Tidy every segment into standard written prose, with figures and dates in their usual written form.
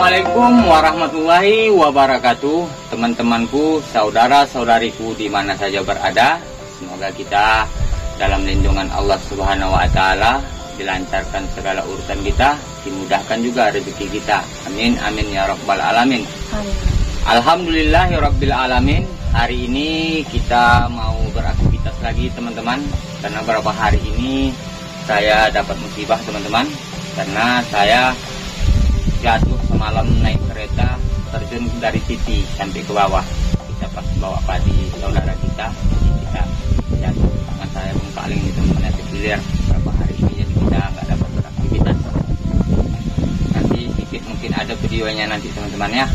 Assalamualaikum warahmatullahi wabarakatuh. Teman-temanku, saudara-saudariku di mana saja berada, semoga kita dalam lindungan Allah Subhanahu wa taala, dilancarkan segala urusan kita, dimudahkan juga rezeki kita. Amin amin ya rabbal alamin. Alhamdulillahirabbil alamin. Hari ini kita mau beraktivitas lagi teman-teman, karena beberapa hari ini saya dapat musibah teman-teman, karena saya jatuh semalam naik kereta, terjun dari titi sampai ke bawah. Kita pas bawa padi saudara kita jatuh. Tangan saya bengkaling di teman-teman, terkilir beberapa hari ini, jadi kita nggak dapat beraktivitas. Nanti sedikit mungkin ada videonya nanti teman-teman ya,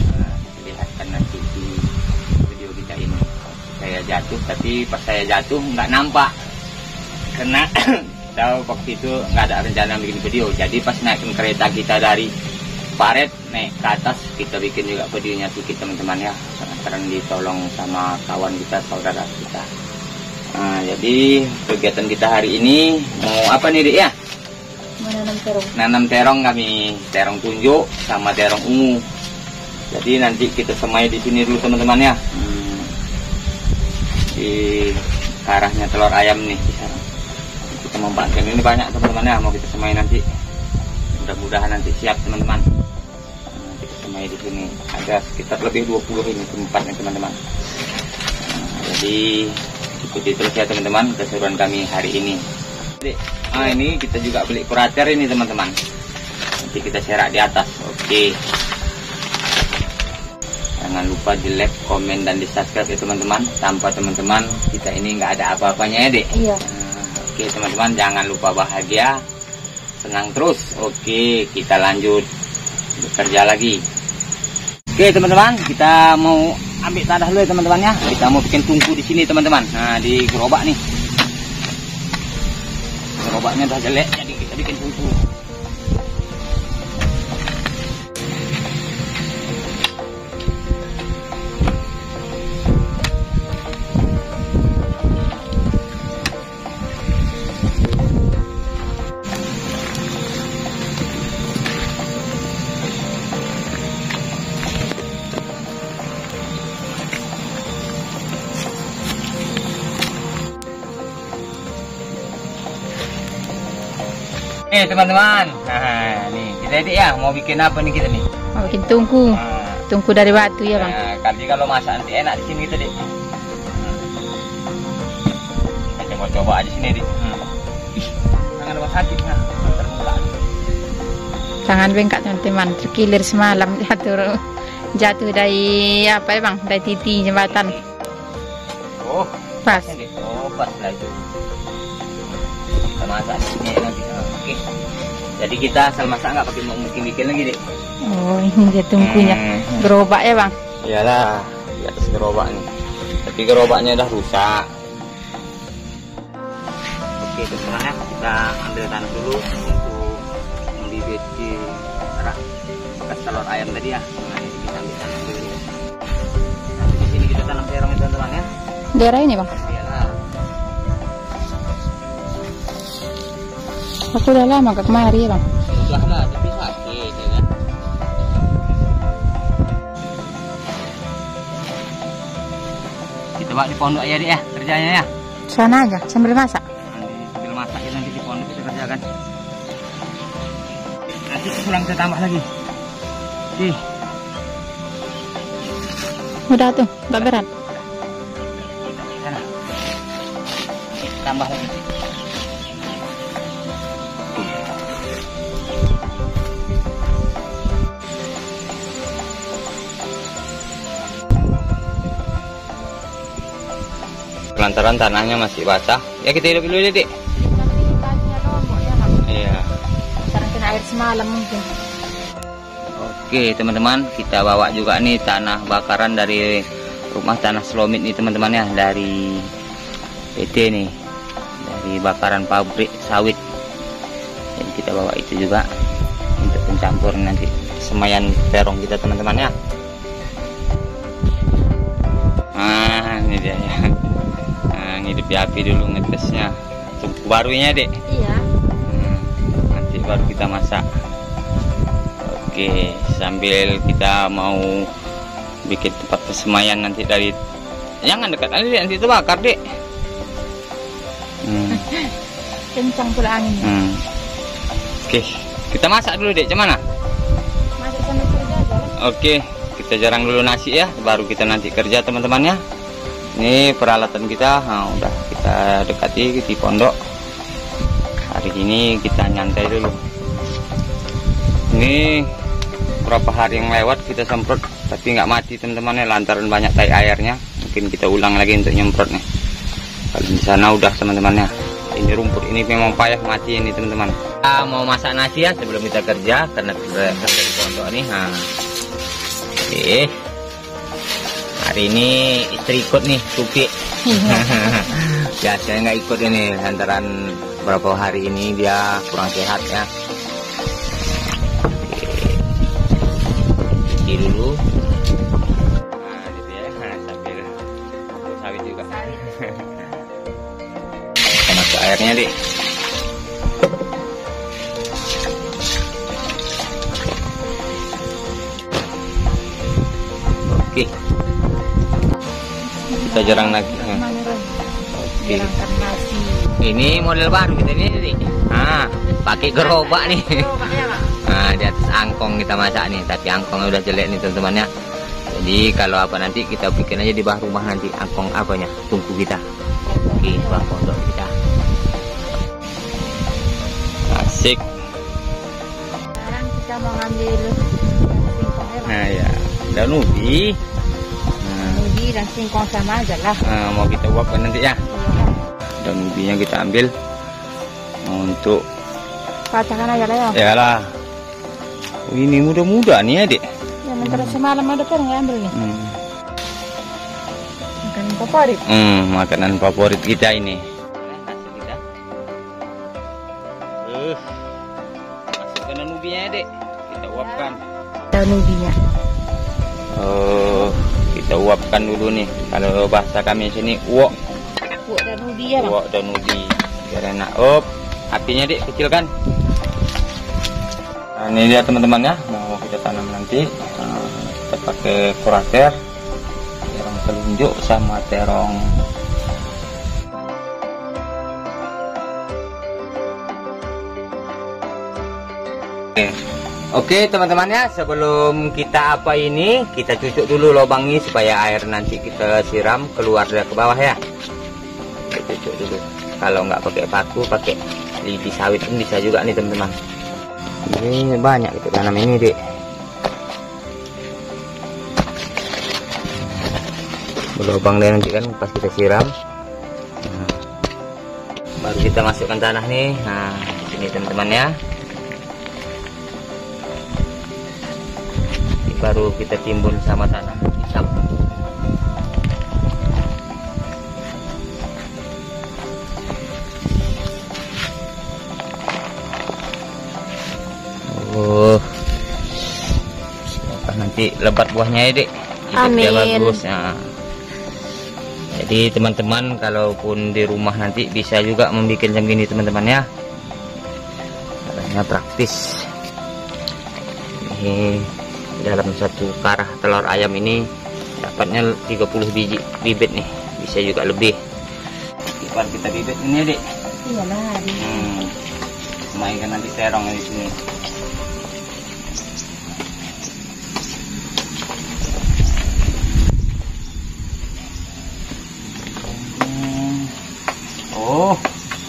lihatkan nanti di video kita ini. Saya jatuh, tapi pas saya jatuh nggak nampak, karena kita waktu itu nggak ada rencana bikin video. Jadi pas naikin kereta kita dari Paret naik ke atas, kita bikin juga videonya sedikit teman-teman ya, karena ditolong sama kawan kita, saudara kita. Nah, jadi kegiatan kita hari ini mau apa nih Dik ya? Menanam terong. Nanam terong kami, terong tunjuk sama terong ungu. Jadi nanti kita semai di sini dulu teman-teman ya. Di arahnya telur ayam nih. Kita membangun ini banyak teman-teman ya, mau kita semai nanti. Mudah-mudahan nanti siap teman-teman. Kita semai di sini ada sekitar lebih 20 ini tempatnya teman-teman. Jadi ikuti terus ya teman-teman keseruan kami hari ini. Ini kita juga beli kurater ini teman-teman. Nanti kita serak di atas. Oke. Jangan lupa di like, komen dan di subscribe ya teman-teman. Tanpa teman-teman kita ini nggak ada apa-apanya ya Dek. Iya. Oke teman-teman, jangan lupa bahagia, senang terus. Oke, kita lanjut bekerja lagi. Oke teman-teman, kita mau ambil tanah dulu ya teman-teman ya. Kita mau bikin tungku di sini teman-teman. Nah, di gerobak nih. Gerobaknya udah jelek, jadi kita bikin tungku. Teman-teman, nah nih kita ini ya mau bikin apa nih kita nih? Mau bikin tungku, tungku dari batu ya bang. Nah, kali kalau masak nanti enak di sini kita Dek. Kita coba aja sini Dek. Jangan lupa sakit ya, terbuka. Jangan bengkak teman-teman, terkilir semalam jatuh dari apa ya bang? Dari titi jembatan. Oh, pas. Oh, pas lah itu. Kita masak di sini nanti. Oke. Jadi kita asal masak nggak pakai mau bikin lagi Dek. Oh, ini dia tungkunya. Gerobak ya bang? Iyalah, di atas gerobak nih. Tapi gerobaknya udah rusak. Oke teman-teman ya, kita ambil tanah dulu untuk membibit di bekas telur ayam tadi ya. Nah, ini kita ambil tanah dulu. Nanti di sini kita tanam terong ya teman-teman ya. Daerah ini bang? Iyalah. Aku udah lama ke kemari ya bang. Udah lah, tapi sakit ya kan. Kita bawa di pondok aja Dek ya kerjanya ya. Sana aja sambil masak. Sambil masak ya nanti di pondok kita kerjakan. Nanti pulang kita tambah lagi. Oke. Udah tuh, nggak berat. Sana. Tambah lagi. Lantaran tanahnya masih basah. Ya kita hidup dulu Dek. Iya. Karena kena air semalam mungkin. Oke teman-teman, kita bawa juga nih tanah bakaran dari rumah tanah Selomit nih teman-teman ya, dari PT nih, dari bakaran pabrik sawit. Jadi kita bawa itu juga untuk pencampur nanti semayan terong kita teman-teman ya. Nah ini dia ya. Ngidip di api dulu ngetesnya. Tungku barunya Dek. Iya. Nanti baru kita masak. Oke, sambil kita mau bikin tempat persemayan nanti dari, jangan dekat nanti terbakar dek. Kencang pula angin. Oke, kita masak dulu dek, cuman Masak sambil kerja aja. Oke, kita jarang dulu nasi ya, baru kita nanti kerja teman-teman ya. Ini peralatan kita, nah, udah kita dekati di pondok. Hari ini kita nyantai dulu. Ini berapa hari yang lewat kita semprot, tapi nggak mati teman-teman ya, lantaran banyak tai airnya. Mungkin kita ulang lagi untuk nyemprotnya. Kalau di sana udah teman-teman ya. Ini rumput ini memang payah mati ini teman-teman. Kita mau masak nasi ya sebelum kita kerja, karena kita kerja di pondok nih. Nah. Oke. Hari ini istri ikut nih, Tuki. Biasanya nggak ikut ini, lantaran beberapa hari ini dia kurang sehat ya. Cuci dulu. Nah, gitu ya. Nah, sambil sawit juga. Kita masuk airnya, Dik. Oke. Kita jarang lagi. Oke. Ini model baru kita ini, Dik. Nah, pakai gerobak nih. Nah, di atas angkong kita masak nih, tapi angkongnya udah jelek nih teman-teman ya. Jadi kalau apa nanti kita bikin aja di bawah rumah nanti angkong apanya, tungku kita. Oke, bawah pondok kita. Asik. Sekarang kita mau ngambil singkongnya. Nah ya, daun ubi. Ubi dan singkong sama aja lah. Nah, mau kita uapkan nanti ya. Daun ubinya kita ambil untuk patahkan aja lah ya. Yalah. Ini muda-muda nih ya, Dek. Ya, mentera semalam ada kan nggak ambil nih. Makanan favorit. Makanan favorit kita ini. Nasi kita. Masukkan daun ubinya ya, Dek. Kita uapkan. Daun ubinya. Kita uapkan dulu nih. Kalau bahasa kami sini, uok. Uok dan ubi ya, Bang. Uok dan ubi. Biar enak. Apinya, Dek, kecilkan. Nah, ini dia teman-teman ya, mau kita tanam nanti. Kita pakai kurater, terong telunjuk sama terong. Oke teman-teman ya, sebelum kita apa ini, kita cucuk dulu lubangnya supaya air nanti kita siram keluar dari ke bawah ya. Kita cucuk dulu. Kalau nggak pakai paku, pakai lidi sawit pun bisa juga nih teman-teman. Ini banyak kita tanam ini, Dek. Berlubang deh nanti kan pas kita siram. Nah, baru kita masukkan tanah nih. Nah, sini teman-teman ya. Ini baru kita timbun sama tanah hitam. Nanti lebat buahnya ya, Dek. Amin. Bagus. Nah, jadi teman-teman kalaupun di rumah nanti bisa juga membuat yang gini teman-teman ya. Caranya praktis. Ini dalam satu karah telur ayam ini dapatnya 30 biji bibit nih, bisa juga lebih. Ibar kita bibit ini ya, Dek. Iyalah. Mainkan nanti terong di sini.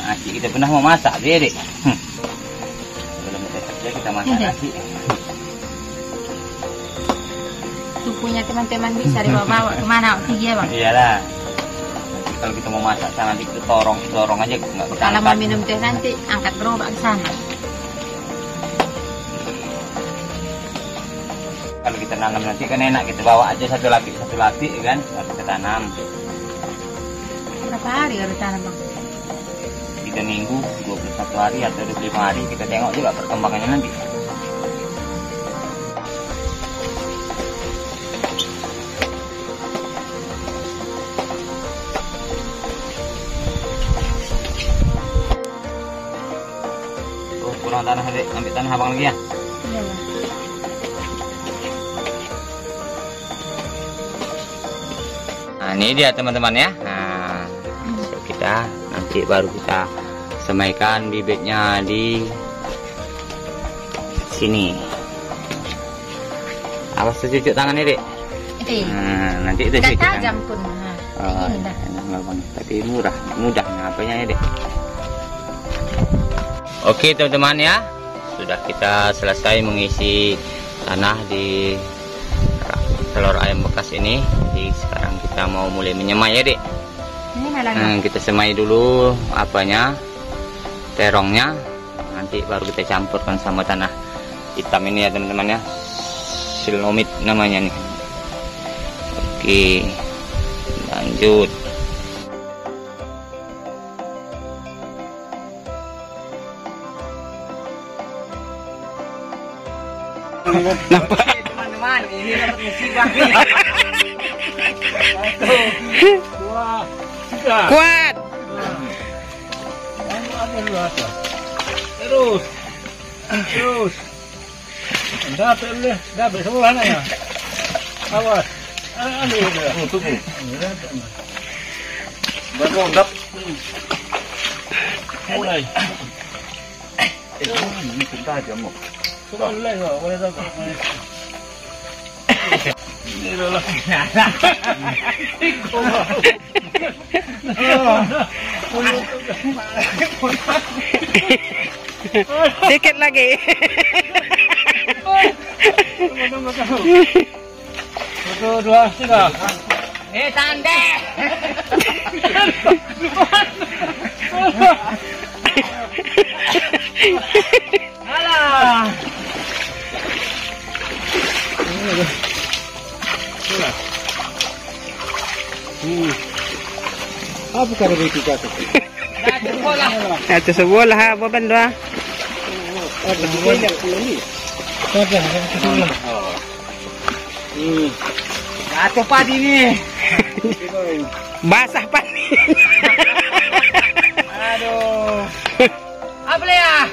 Nasi kita pernah mau masak dia, Dek. Belum kerja kita masak nasi. Sukunya teman-teman bisa dibawa kemana? Pergi ya, Bang? Iyalah. Nanti kalau kita mau masak sana nanti kita dorong aja nggak kita Kalau angkat. mau minum teh nanti angkat gerobak ke sana. Kalau kita nanam nanti kan enak, kita bawa aja satu lagi kan, baru kita tanam. Berapa hari harus tanam, Bang? 3 minggu, 21 hari atau 25 hari kita tengok juga perkembangannya nanti. Kurang tanah, Dek. Ambil tanah abang lagi ya. Iya. ini dia teman-teman ya. Nah, kita nanti baru kita semaikan bibitnya di sini. Awas cucuk tangannya, Dek. Nah, nanti itu cucuk tajam tangan. pun. Oh, tapi mudahnya apanya ya, Dek. Oke teman-teman ya, sudah kita selesai mengisi tanah di telur ayam bekas ini. Jadi sekarang kita mau mulai menyemai ya, Dek. Kita semai dulu apanya, terongnya, nanti baru kita campurkan sama tanah hitam ini ya teman-teman ya, silnomit namanya nih. Oke, lanjut. Nampak teman-teman, ini dapat musibah. kuat. Terus. Dapat semua ya. Awas. Tunggu. Berondap. Mulai. Ini sudah aja mau. Mulai kok, boleh tak? Ini loh. Dikit lagi. Satu, dua, tiga. Tanda. Alah. Apa kata dia kita? Ito sa bola ha, baban doa. Jatuh padi nih. Basah pa. Aduh. Apa ya?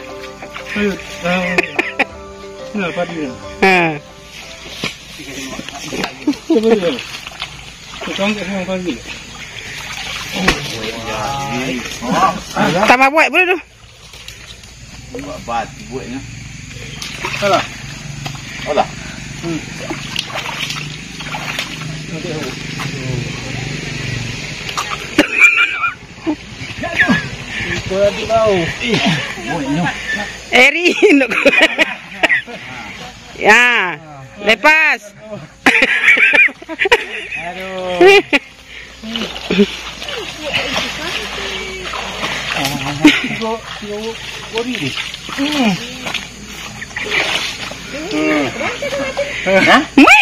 Kenapa dia? Ha. Coba dia. Tukang semua pagi. Tama buat boleh tu. Buat buatnya. Alah. Olah. Buat di bawah. Eri. Ya. Lepas. Aduh.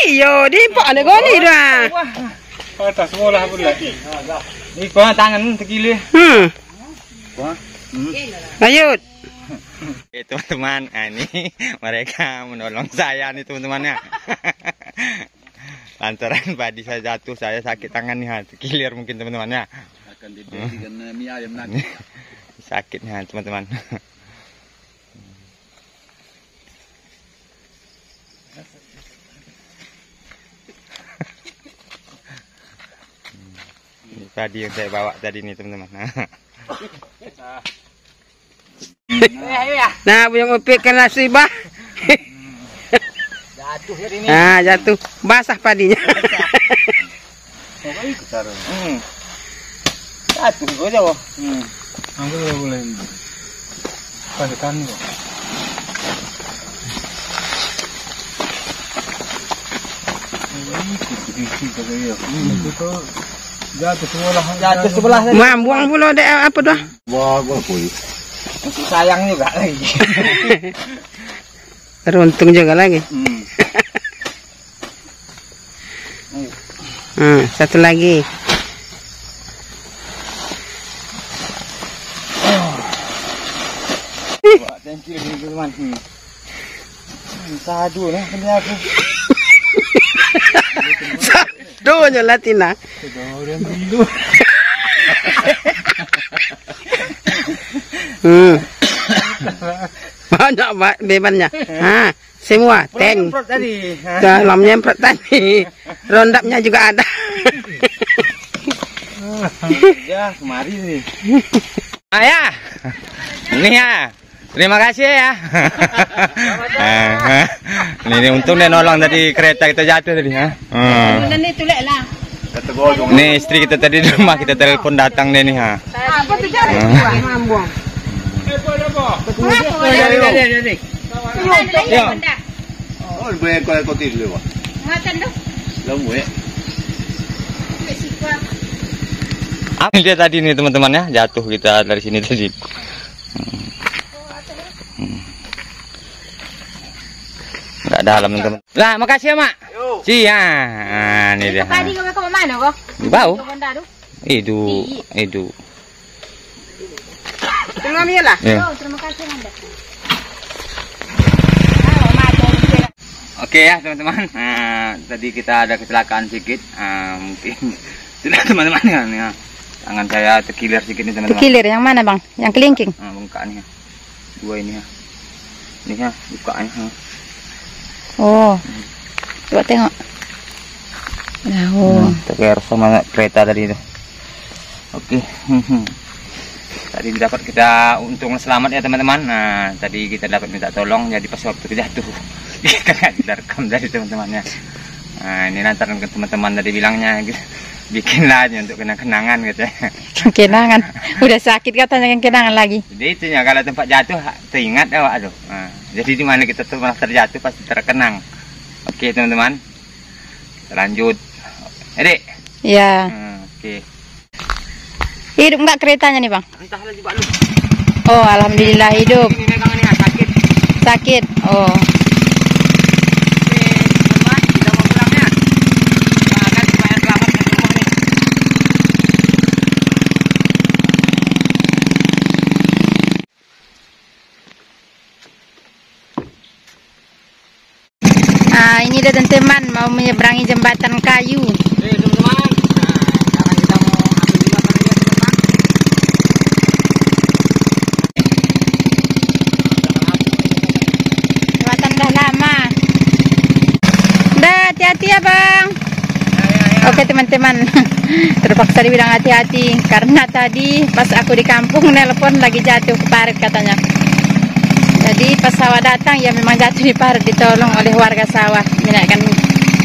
Yo, di pak ada goni dah. Atas sekolah pula. Ini kau tangan terkilir. Lanjut. Oke teman-teman, ini mereka menolong saya nih teman-temannya. Lantaran padi saya jatuh, saya sakit tangan nih, terkilir mungkin teman-temannya. Akan diberikan mie ayam nanti. Sakitnya teman-teman. Ini padi yang saya bawa tadi nih teman-teman. Nah, yang upik kena musibah. Jatuh ya ini. Nah, jatuh. Basah padinya. Jatuh gue jauh. Aku boleh. Pastikan kok. Jatuh sebelah. Buang pula dek apa dah? Wah, gua kuy. Sayang juga lagi. Beruntung juga lagi. Satu lagi. Thank you teman-teman. Sadu lah ini aku. Sadu aja Latina. Banyak bebannya. Semua tank. Tadi. Dalamnya empat tadi. Rondapnya juga ada. Ya, kemari nih. Ayah. Ini ya. Terima kasih ya. Ini untung dia nolong tadi kereta kita jatuh tadi ya. Nih istri kita tadi di rumah kita telepon datang deh nih ha. Dia tadi nih teman-teman ya, jatuh kita dari sini tadi. Enggak dalam teman-teman. Lah, makasih ya, Mak. Cia. Nah, ini dia. Tadi kau ke mana kok? Bau. Itu. Terima lah. Terima kasih Anda. Oke ya teman-teman, tadi kita ada kecelakaan sedikit, mungkin sudah teman-teman ya, tangan saya terkilir sedikit nih teman-teman. Terkilir yang mana bang? Yang kelingking? Bengkaknya, dua ini ya, bukanya. Oh, coba tengok. Nah, terkilir sama kereta tadi itu. Oke. Tadi dapat kita untung selamat ya teman-teman. Nah, tadi kita dapat minta tolong, jadi pas waktu jatuh kita rekam dari teman-temannya. Nah, ini nanti teman-teman tadi bilangnya bikinlah untuk kenang-kenangan gitu ya. Kenangan, udah sakit katanya yang kenangan lagi. Jadi itu ya, kalau tempat jatuh teringat ya waduh. Nah, jadi di mana kita tuh pernah terjatuh pasti terkenang. Oke teman-teman, lanjut. Dek. Ya. Oke. Hidup nggak keretanya nih bang? Entahlah juga lu. Oh alhamdulillah hidup. Ini megangannya sakit. Sakit. Oh. Oke, teman-teman, kita mau pulang ya. Doakan supaya selamat ke rumah nih. Nah ini dia teman-teman mau menyeberangi jembatan kayu. Teman-teman. Hati-hati ya bang. Oke teman-teman, terpaksa dibilang hati-hati karena tadi pas aku di kampung nelpon lagi jatuh ke parit katanya. Jadi pas sawah datang ya memang jatuh di parit, ditolong oleh warga sawah menaikkan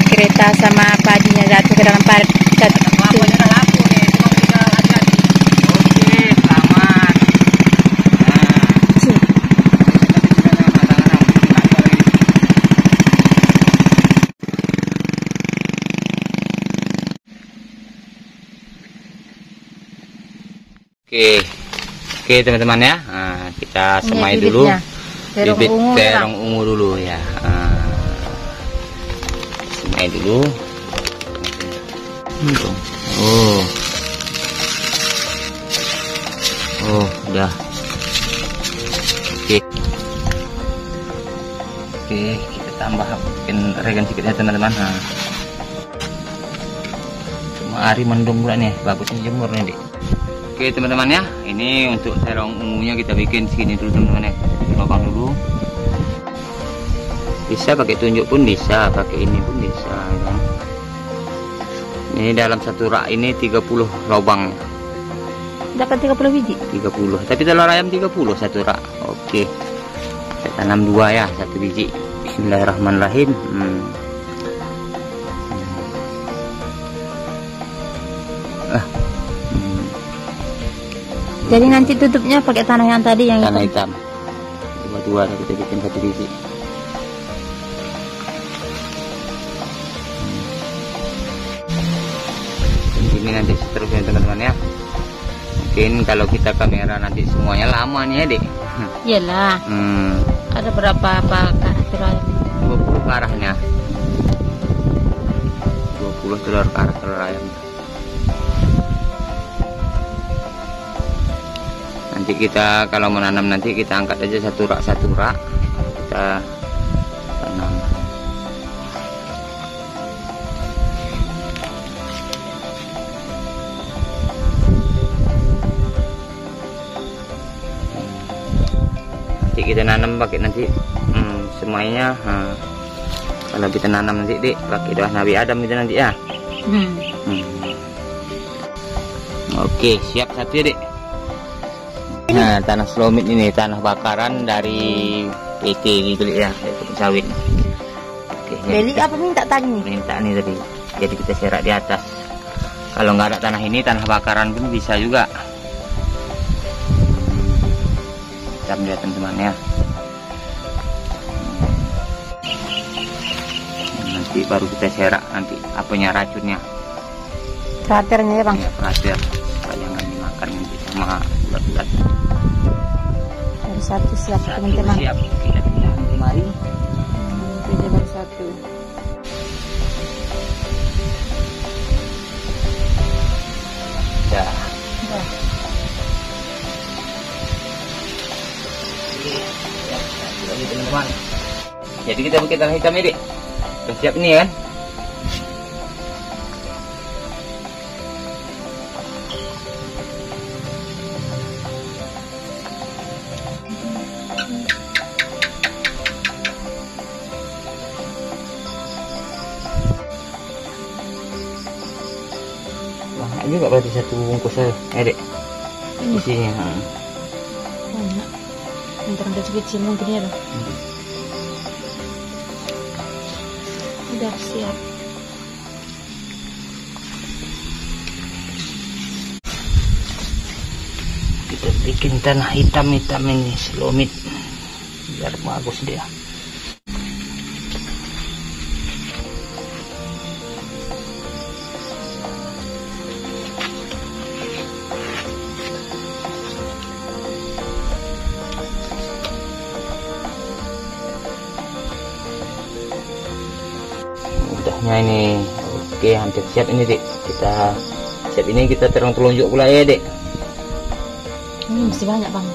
kereta sama padinya jatuh ke dalam parit. Oke teman-teman ya, kita semai dulu bibit terong ungu dulu ya, semai dulu. Oh udah. Oke, kita tambah regen sedikit ya teman-teman. Cuma hari mendung pula nih, bagusnya jemur nih Dik. Oke teman-teman ya, ini untuk terong ungunya kita bikin segini dulu teman-teman ya. Lubang dulu. Bisa pakai tunjuk pun bisa, pakai ini pun bisa kan. Ini dalam satu rak ini 30 lubang. Dapat 30 biji? 30, tapi telur ayam 30 satu rak. Oke. Kita tanam 2 ya, 1 biji. Bismillahirrahmanirrahim. Jadi nanti tutupnya pakai tanah yang tadi yang tanah hitam. Dua kita bikin 1 biji. Ini nanti seterusnya teman-teman ya. Mungkin kalau kita kamera nanti semuanya lama nih ya Dek. Iyalah. Ada berapa karakter ayam? 20 arahnya. 20 telur karakter ayam. Nanti kita kalau menanam nanti kita angkat aja satu rak kita tanam. Nanti kita nanam pakai nanti semuanya. Kalau kita nanam nanti Dek pakai doa Nabi Adam itu nanti ya. Oke, siap satu ya, Dek. Nah, tanah selomit ini tanah bakaran dari PT dibeli ya, sawit. Oke, Beli apa minta tadi nih? minta nih tadi. Jadi kita serak di atas. Kalau nggak ada tanah ini, tanah bakaran pun bisa juga. Kita lihat teman-teman ya. Nanti baru kita serak nanti apanya racunnya. Kraternya ya bang. Ya, krater. Supaya jangan dimakan nanti sama ulat-ulat. Baru satu siap teman-teman. Siap. Kita pindah kemari. Ini baru satu. Ya. Udah. Lagi teman-teman. Jadi kita pakai tanah hitam ini. Sudah siap nih kan? Banyak juga berarti satu bungkus ya, Dek. Isinya. Banyak. Bentar kecil mungkin ya bang. Udah siap. Kita bikin tanah hitam-hitam ini selomit biar bagus dia. Udahnya ini, oke hampir siap ini Dek. Kita siap ini kita terang telunjuk pula ya Dek. Ini masih banyak bang.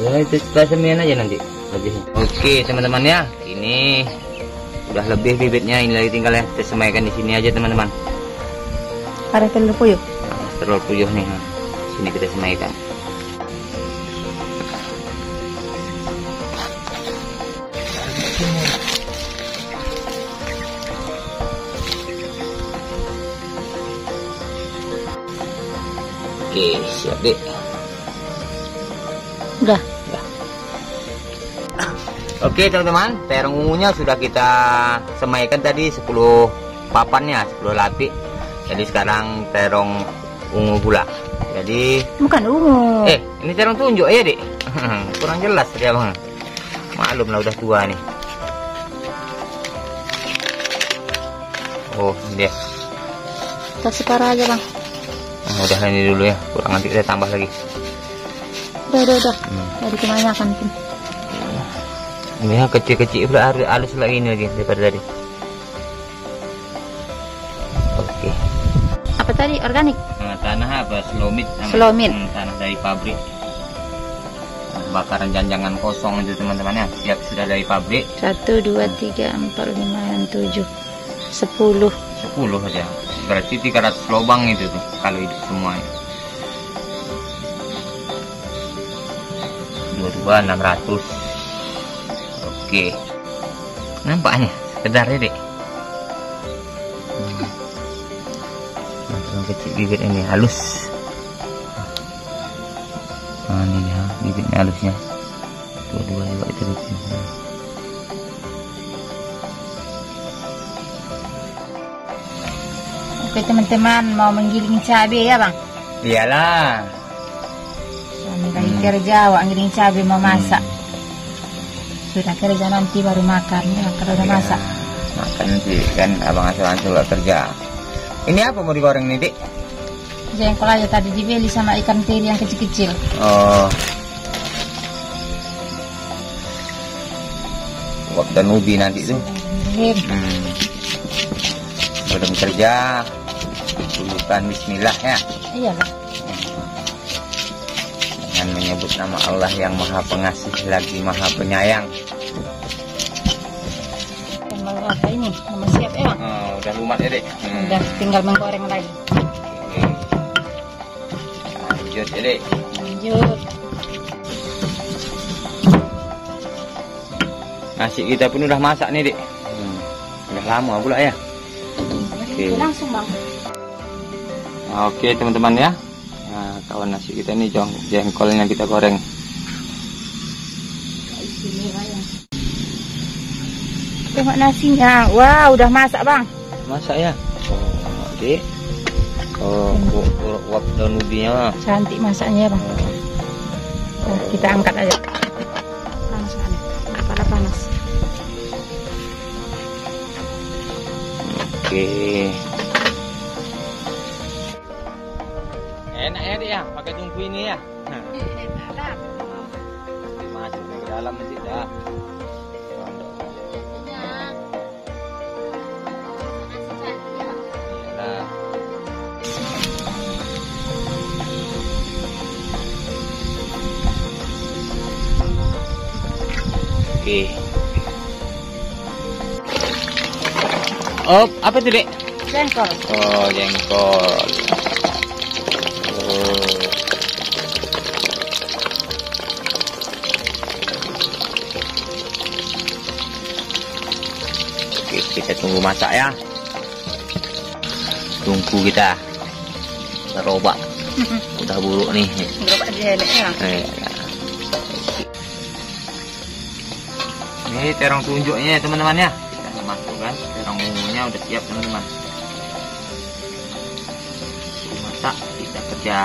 Ya itu setelah semian aja nanti. Oke teman-teman ya, ini udah lebih bibitnya, ini lagi tinggal ya kita semaikan di sini aja teman-teman. Ada telur puyuh. Nah, telur puyuh nih, sini kita semaikan. Oke siap Dek. Udah. Oke teman-teman, terong ungunya sudah kita semaikan tadi 10 papannya, 10 lapik. Jadi sekarang terong ungu pula. Jadi Bukan ungu. ini terong tunjuk ya Dek. Kurang jelas dia bang. Maklum lah udah tua nih. Oh ini dia. Kasih parah aja bang. Nah, udah ini dulu ya, kurang nanti kita tambah lagi. Udah. Dari kebanyakan pun. Ini ya kecil-kecil udah halus lagi ini lagi daripada tadi. Oke. Apa tadi? Organik? Nah, tanah apa? Selomit. Selomit. Tanah dari pabrik. Nah, bakaran janjangan kosong itu teman-teman ya. Siap sudah dari pabrik. 1, 2, 3, 4, 5, 6, 7, 10. 10 aja. Berarti 300 lubang itu tuh kalau hidup semuanya. 22 600. Oke. Nampaknya sekedar ya Dek. Nah, kecil bibit ini halus. Nah ini ya bibitnya halusnya. 22 juga itu kecil. Oke teman-teman, mau menggiling cabai ya bang? Iyalah. Suami lagi kerja, awak ngiling cabai mau masak. Sudah kerja nanti baru makan ya kalau udah masak. Makan nanti kan abang asuh gak kerja. Ini apa mau digoreng nih Dek? Jengkol aja tadi dibeli sama ikan teri yang kecil-kecil. Oh. Waktu ubi nanti tuh. Belum kerja. Dulukan bismillah ya. Iyalah. Dengan menyebut nama Allah yang Maha Pengasih lagi Maha Penyayang. Mau apa ini? Mau siap ya bang? Oh, udah lumat ya Dek. Udah tinggal menggoreng lagi. Lanjut ya Dek. Lanjut. Nasi kita pun udah masak nih Dek. Udah lama pula ya. Oke. Langsung bang. Oke teman-teman ya, Nah, kawan nasi kita ini jengkolnya kita goreng. Tengok nasinya. Wah, udah masak, Bang. Masak ya? Oh, Adik. Oh, uap daun ubinya. Cantik masaknya, Bang. Nah, kita angkat aja. Panas kan? Kepala panas. Oke. Enak ya, Dek ya, pakai tungku ini ya. Masuk ke dalam nanti dah. Iyalah. Oke. Oh, apa itu, Dek? Jengkol. Oh, jengkol. Oh. Oke, kita tunggu masak ya. Tunggu kita. Gerobak. Udah buruk nih. Gerobak jelek ya. Ini terong tunjuknya ya teman-teman ya. Kita masukkan terong ungunya udah siap teman-teman. Masak kita kerja.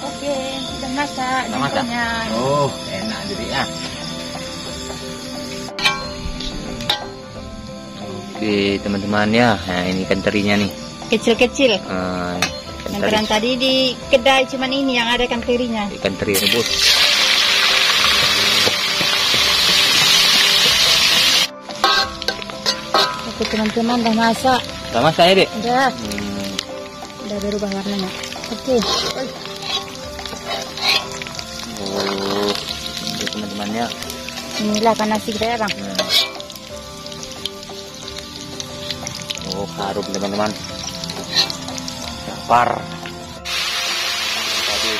Oke, sudah masak. Udah masak? jengkolnya. Oh, enak jadi ya. Oke teman-teman ya, nah ini ikan terinya nih. Kecil-kecil. Ikan Yang teri. keren tadi di kedai cuman ini yang ada ikan terinya. Ikan teri rebus. Oke teman-teman, udah masak. Udah masak ya, Dek? Udah. Udah berubah warnanya. Oke. Oh, ini teman-teman ya. Inilah kan nasi kita ya, Bang. Oh, harum teman-teman. Lapar. Tadi.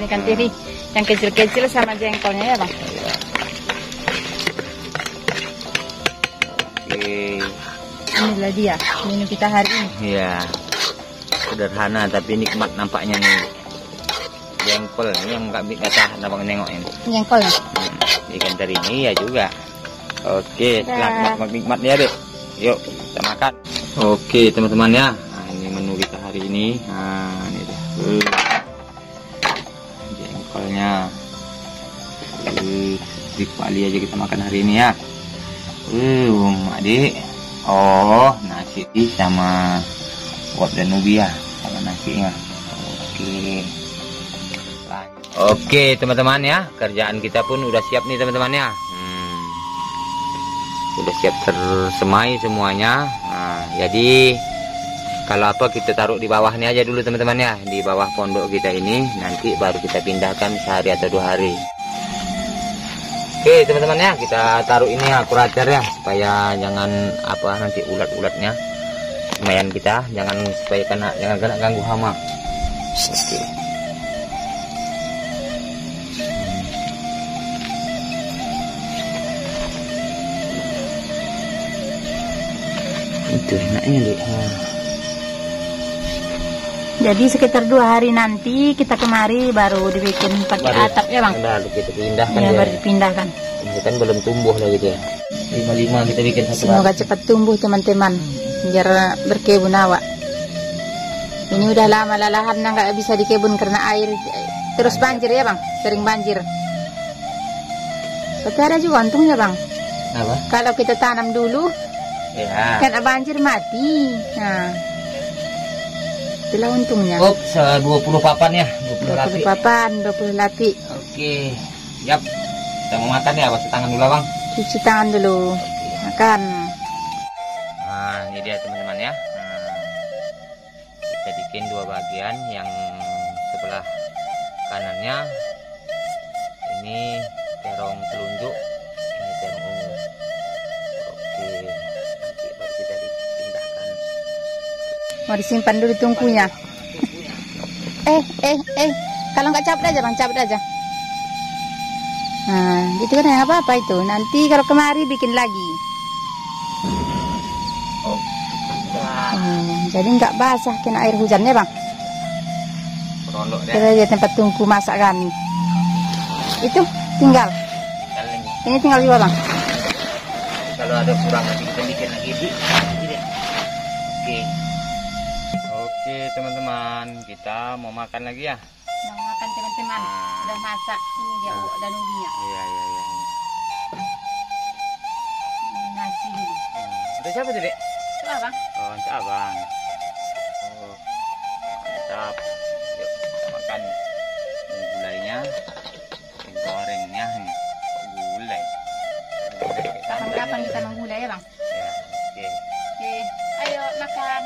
Ikan teri yang kecil-kecil sama jengkolnya ya, Bang. Ya. Oke. Inilah dia menu kita hari ini. Iya. Sederhana tapi nikmat nampaknya nih. Jengkol ini yang nggak tahan abang nengok ini. Jengkolnya. Ikan teri ini ya juga. Oke, setelah nikmat ya, Dek. Yuk kita makan. Oke teman-teman ya. Nah, ini menu kita hari ini. Nah, ini dah. Jengkolnya. Di kuali aja kita makan hari ini ya. Adik. Oh, nasi sama uap dan ubi ya, sama nasinya. Oke. Oke teman-teman ya, kerjaan kita pun udah siap nih teman-teman ya. Udah siap tersemai semuanya. Nah, jadi kalau apa kita taruh di bawahnya aja dulu teman-teman ya, di bawah pondok kita ini. Nanti baru kita pindahkan sehari atau 2 hari. Oke teman-teman ya, kita taruh ini akurator ya, supaya jangan apa nanti ulat-ulatnya lumayan kita, jangan kena ganggu hama. Oke. Itu enaknya deh. Jadi sekitar 2 hari nanti kita kemari baru dibikin pakai atap ya, Bang. Lalu kita pindahkan Ya, ya. baru dipindahkan. Ini kan belum tumbuh lagi dia. 5 kita bikin satu Semoga cepat tumbuh teman-teman, biar berkebun awak. Ini udah lama lahannya nggak bisa dikebun karena air terus banjir ya, Bang. Sering banjir. Tapi ada juga untungnya, Bang. apa? Kalau kita tanam dulu Ya. kan banjir mati. Nah, itulah untungnya. Oh, 20 papan ya, 20 lapi. 20 papan, 20 lapi. Oke. Yap. Kita mau makan ya, basuh tangan dulu, Bang. Cuci tangan dulu. Makan. Nah, ini dia teman-teman ya. Nah, kita bikin 2 bagian, yang sebelah kanannya ini terong telunjuk, ini Mau disimpan dulu tungkunya. Kalau nggak cabut aja bang, cabut aja. Nah, itu kan nggak apa-apa itu. Nanti kalau kemari bikin lagi. Jadi nggak basah kena air hujannya bang. Kita lihat tempat tungku masak kami. Itu tinggal. Ini tinggal juga bang. Kalau ada kurang nanti kita bikin lagi di. Oke teman-teman, kita mau makan lagi ya. Mau makan teman-teman. Udah masak. Ini dia dan ubinya. Iya. Nasi dulu. Untuk siapa tuh dek? Itu abang. Oh untuk abang. Oh mantap. Yuk kita makan. Ini gulainya, ini gorengnya, nih. Gulai. Kapan-kapan kita menggulai ya bang. Ya, oke. Oke, ayo makan.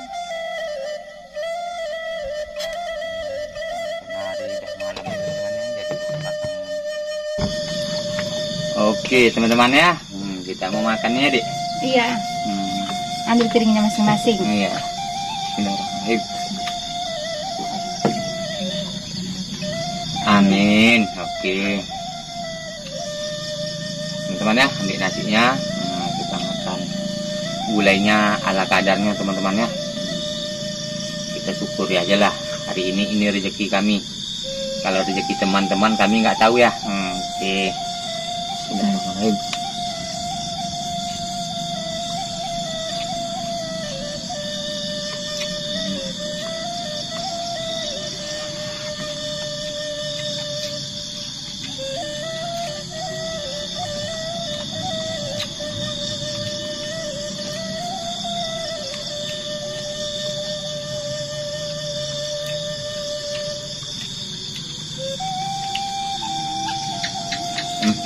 Oke teman-teman ya, kita mau makannya dek. Iya. Ambil piringnya masing-masing. Iya. Bismillahirrahmanirrahim. Amin. Oke. Teman-teman ya, ambil nasinya. Kita makan gulainya ala kadarnya teman-teman ya. Kita syukuri aja lah. Hari ini rezeki kami. Kalau rezeki teman-teman kami nggak tahu ya. Oke. Bismillahirrahmanirrahim.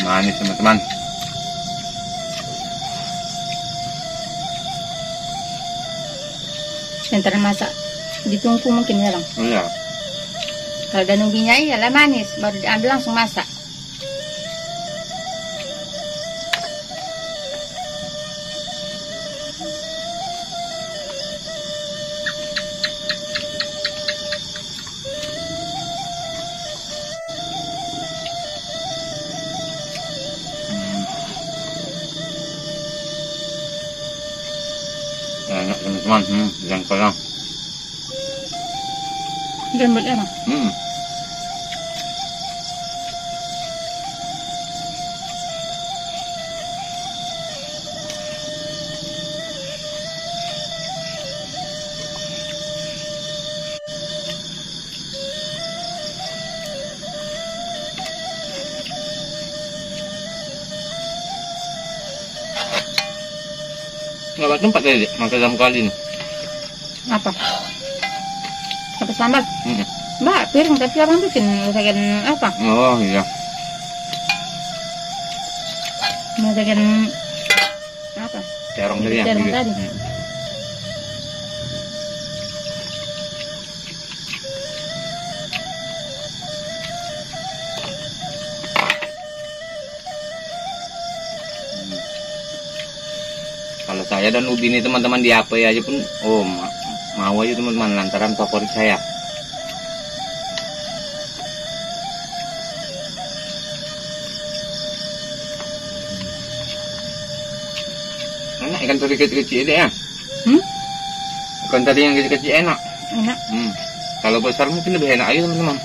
Manis teman-teman. Sebentar masak. Ditunggu mungkin ya bang. Iya. Kalau udah nunggunya iyalah manis, baru diambil langsung masak. Enak teman-teman, yang kurang. Lembut ya bang. Nggak tempat tadi dek, makan dalam kali ini. Apa? Apa sambal? Mbak, piring tapi abang bikin masakan apa? Oh iya. Masakan apa? Terong tadi ya. Terong tadi. Kalau saya dan Ubi ini teman-teman di apa aja pun, mau aja teman-teman, lantaran favorit saya. Enak ikan teri kecil-kecil deh ya. Ikan teri yang kecil-kecil enak. Enak. Kalau besar mungkin lebih enak aja teman-teman.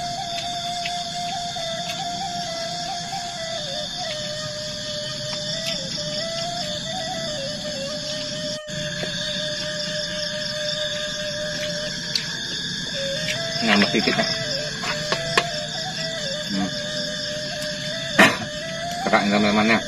Nambah sedikit ya. Kerak teman-temannya.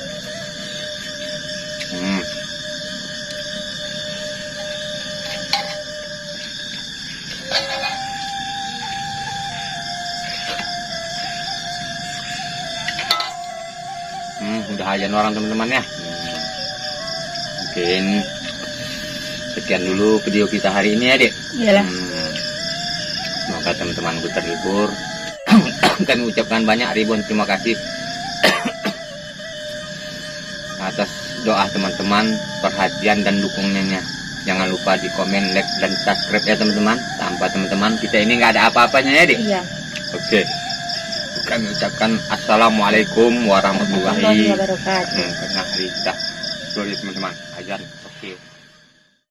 Udah ajan orang teman-teman ya. Mungkin sekian dulu video kita hari ini ya dek. Iyalah. Semoga teman-temanku terhibur. Kami ucapkan banyak ribuan terima kasih atas doa teman-teman, perhatian dan dukungannya. Jangan lupa di komen, like, dan subscribe ya teman-teman. Tanpa teman-teman kita ini nggak ada apa-apanya ya Dik. Iya. Oke. Kami ucapkan assalamualaikum warahmatullahi Wabarakatuh. karena hari kita. Sorry teman-teman. Ajan. Oke.